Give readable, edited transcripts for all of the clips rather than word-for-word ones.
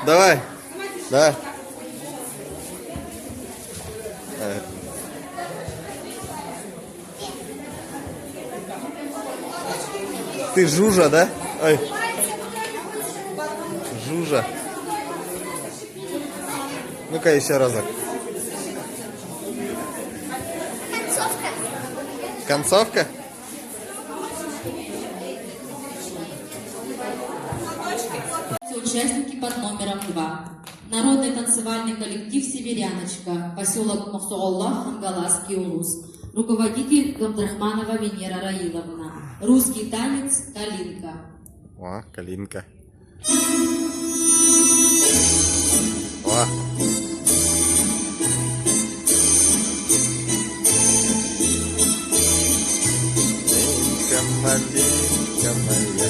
Давай. Давай. Ты Жужа, да? Ой. Жужа. Ну-ка еще разок. Концовка. Концовка? Участники под номером 2. Народный танцевальный коллектив «Северяночка», поселок Мохсооллах, Хангаласский улус. Руководитель Габдрахманова Венера Раиловна. Русский танец «Калинка». О, Калинка. О. Малинка моя.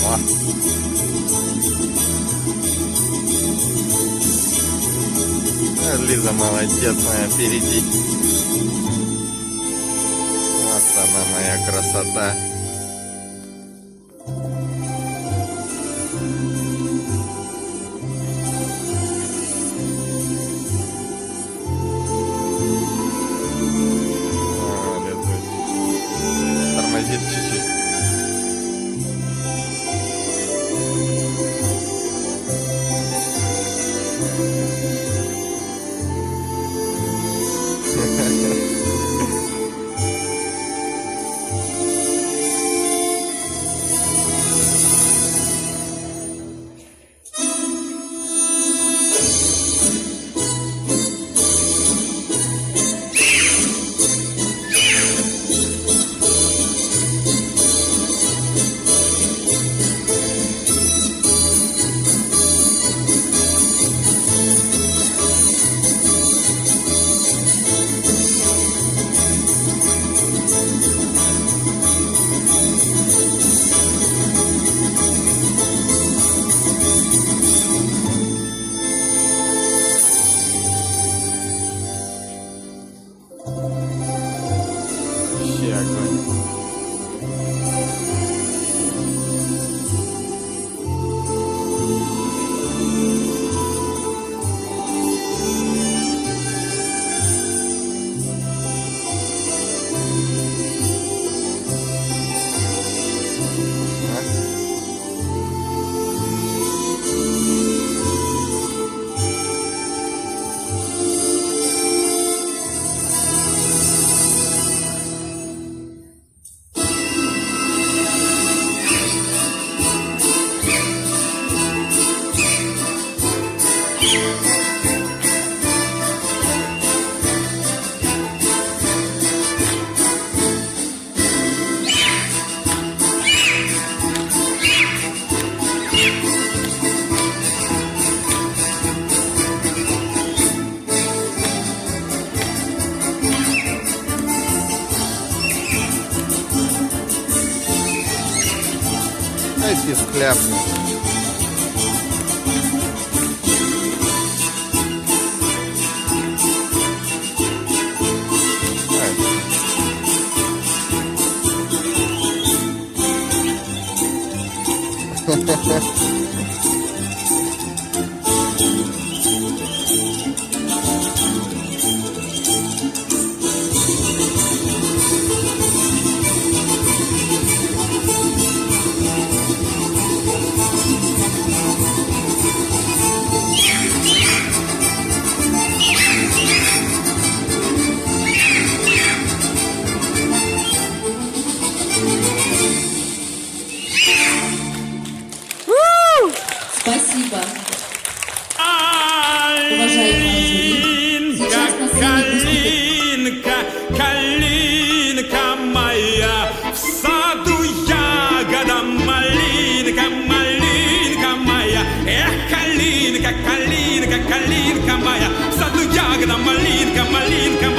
О. Лиза молодец моя, впереди. Вот она моя красота. Тормозит чуть-чуть. Ай, пискляпный. Спасибо. Уважаемые жюри, сейчас на сцене выступит... Калинка моя, в саду ягода малинка, малинка моя. Эх, калинка, калинка, калинка моя, в саду ягода малинка, малинка